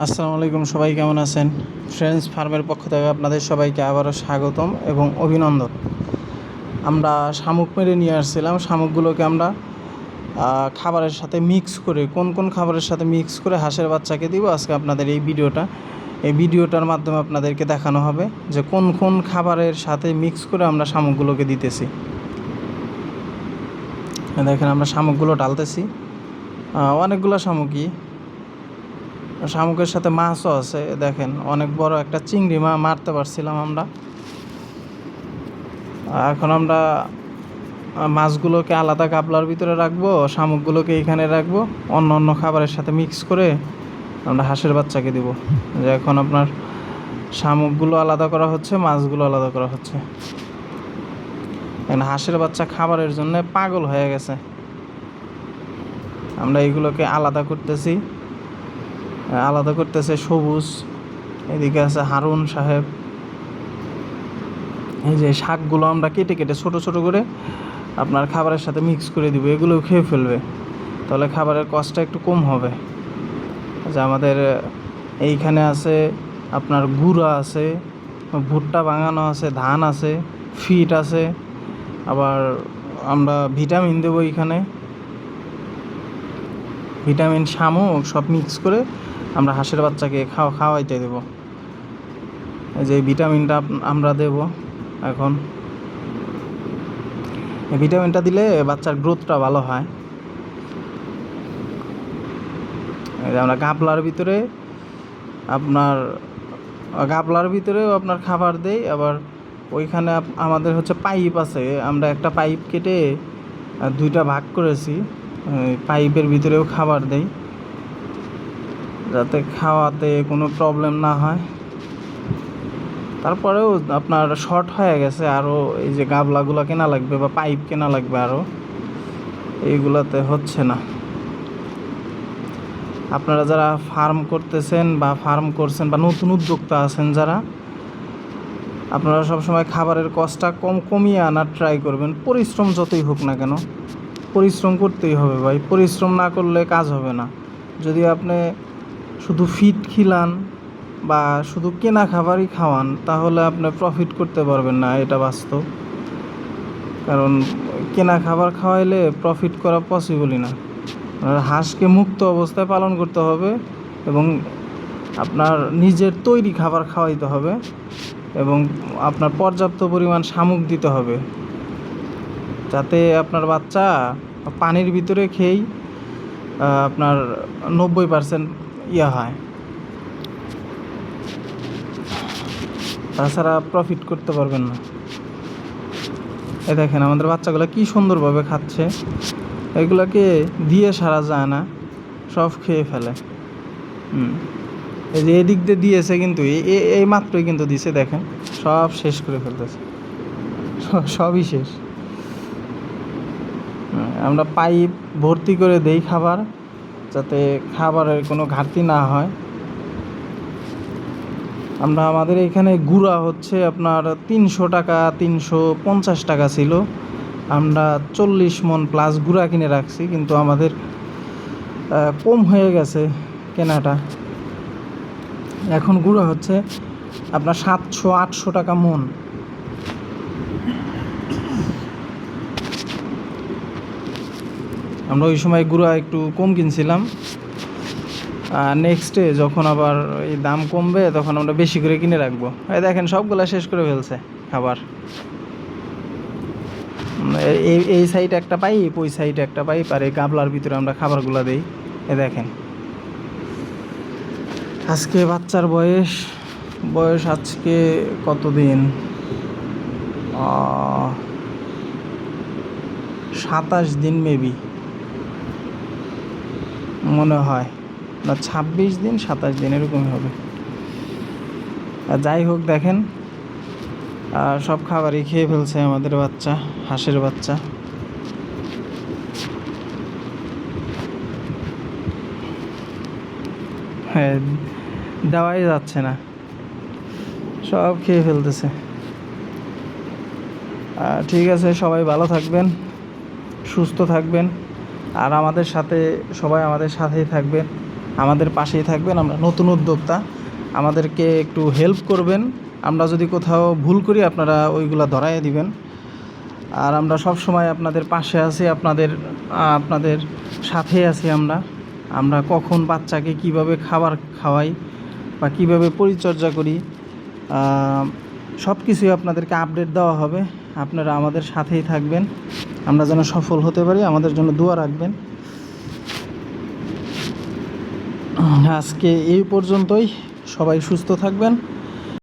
আসসালামু আলাইকুম, সবাই কেমন আছেন? ফ্রেন্ডস ফার্মের পক্ষ থেকে আপনাদের সবাইকে আবারও স্বাগতম এবং অভিনন্দন। আমরা শামুক মেরে নিয়ে আসছিলাম। শামুকগুলোকে আমরা খাবারের সাথে মিক্স করে কোন খাবারের সাথে মিক্স করে হাঁসের বাচ্চাকে দিব আজকে আপনাদের এই ভিডিওটার মাধ্যমে আপনাদেরকে দেখানো হবে যে কোন খাবারের সাথে মিক্স করে আমরা শামুকগুলোকে দিতেছি। দেখেন আমরা শামুকগুলো ঢালতেছি, অনেকগুলো শামুকের সাথে মাছও আছে। দেখেন অনেক বড় একটা চিংড়ি মারতে পারছিলাম আমরা। এখন আমরা মাছগুলোকে আলাদা গাবলার ভিতরে রাখবো, শামুকগুলোকে এখানে রাখবো, অন্য খাবারের সাথে মিক্স করে আমরা হাঁসের বাচ্চাকে দিব। যে এখন আপনার শামুকগুলো আলাদা করা হচ্ছে, মাছগুলো আলাদা করা হচ্ছে। এখন হাঁসের বাচ্চা খাবারের জন্য পাগল হয়ে গেছে। আমরা এইগুলোকে আলাদা করতেছে সবুজ, এদিকে আছে হারুন সাহেব। এই যে শাকগুলো আমরা কেটে কেটে ছোট ছোট করে আপনার খাবারের সাথে মিক্স করে দিব, এগুলোও খেয়ে ফেলবে, তাহলে খাবারের কষ্টটা একটু কম হবে। যে আমাদের এইখানে আছে আপনার গুঁড়া আছে, ভুট্টা ভাঙানো আছে, ধান আছে, ফিট আছে, আবার আমরা ভিটামিন দেবো এইখানে, ভিটামিন শামুক সব মিক্স করে আমরা হাঁসের বাচ্চাকে খাওয়াইতে দেবো। এই যে ভিটামিনটা আমরা দেব। এখন এই ভিটামিনটা দিলে বাচ্চার গ্রোথটা ভালো হয়। এই যে আমরা গাবলার ভিতরেও আপনার খাবার দেই। আবার ওইখানে আমাদের হচ্ছে পাইপ আছে, আমরা একটা পাইপ কেটে দুইটা ভাগ করেছি, পাইপের ভিতরেও খাবার দেই যাতে খাওয়াতে কোনো প্রবলেম না হয়। তারপরেও আপনার শর্ট হয়ে গেছে, আরও এই যে গাবলাগুলো কেনা লাগবে বা পাইপ কেনা লাগবে, আরও এইগুলাতে হচ্ছে না। আপনারা যারা ফার্ম করতেছেন বা ফার্ম করছেন বা নতুন উদ্যোক্তা আছেন যারা, আপনারা সবসময় খাবারের কষ্টটা কমিয়ে আনার ট্রাই করবেন। পরিশ্রম যতই হোক না কেন, পরিশ্রম করতেই হবে ভাই। পরিশ্রম না করলে কাজ হবে না। যদি আপনি শুধু ফিড খিলান বা শুধু কেনা খাবারই খাওয়ান, তাহলে আপনি প্রফিট করতে পারবেন না, এটা বাস্তব। কারণ কেনা খাবার খাওয়াইলে প্রফিট করা পসিবলই না। হাঁসকে মুক্ত অবস্থায় পালন করতে হবে এবং আপনার নিজের তৈরি খাবার খাওয়াইতে হবে এবং আপনার পর্যাপ্ত পরিমাণ শামুক দিতে হবে, যাতে আপনার বাচ্চা পানির ভিতরে খেয়েই আপনার 90% হয়। তাছাড়া প্রফিট করতে পারবেন না। এই দেখেন আমাদের বাচ্চাগুলো কি সুন্দরভাবে খাচ্ছে, এগুলোকে দিয়ে সারা যায় না, সব খেয়ে ফেলে। এই যে এদিক দিয়ে দিয়েছে, কিন্তু এই মাত্রই কিন্তু দিছে, দেখেন সব শেষ করে ফেলতেছে, সবই শেষ। আমরা পাইপ ভর্তি করে দেই খাবার, যাতে খাবারের কোনো ঘাটতি না হয়। আমাদের এখানে গুঁড়া হচ্ছে আপনার 300 টাকা, 350 টাকা ছিল। আমরা 40 মণ প্লাস গুঁড়া কিনে রাখছি, কিন্তু আমাদের কম হয়ে গেছে কেনাটা। এখন গুঁড়া হচ্ছে আপনার 700-800 টাকা মণ। আমরা ওই সময় গুঁড়া একটু কম কিনছিলাম, নেক্সটে যখন আবার এই দাম কমবে তখন আমরা বেশি করে কিনে রাখবো। এই দেখেন সবগুলা শেষ করে ফেলছে খাবার। এই সাইডে একটা পাইপ, ওই সাইডে একটা পাইপ, আর এই গাবলার ভিতরে আমরা খাবারগুলো দিই। এ দেখেন আজকে বাচ্চার বয়স আজকে কতদিন, 27 দিন মেবি মনে হয়, না 26 দিন 27 দিন এরকমই হবে। যাই হোক, দেখেন সব খাবারই খেয়ে ফেলছে আমাদের বাচ্চা, হাঁসের বাচ্চা। হ্যাঁ, দেওয়াই যাচ্ছে না, সব খেয়ে ফেলতেছে। ঠিক আছে, সবাই ভালো থাকবেন, সুস্থ থাকবেন, আর সবাই আমাদের সাথেই থাকবেন। আমাদের পাশেই থাকবেন। আমরা নতুন উদ্যোক্তা, আমাদেরকে একটু হেল্প করবেন। আমরা যদি কোথাও ভুল করি আপনারা ওইগুলা ধরাইয়া দিবেন। আর আমরা সব সময় আপনাদের পাশে আছি, আপনাদের সাথে আছি। আমরা কখন বাচ্চাকে কিভাবে খাবার খাওয়াই বা কিভাবে পরিচর্যা করি সব কিছুই আপনাদেরকে আপডেট দেওয়া হবে। আপনারা আমাদের সাথেই থাকবেন, আমরা যেন সফল হতে পারি, আমাদের জন্য দোয়া রাখবেন। আজকে এই পর্যন্তই, সবাই সুস্থ থাকবেন।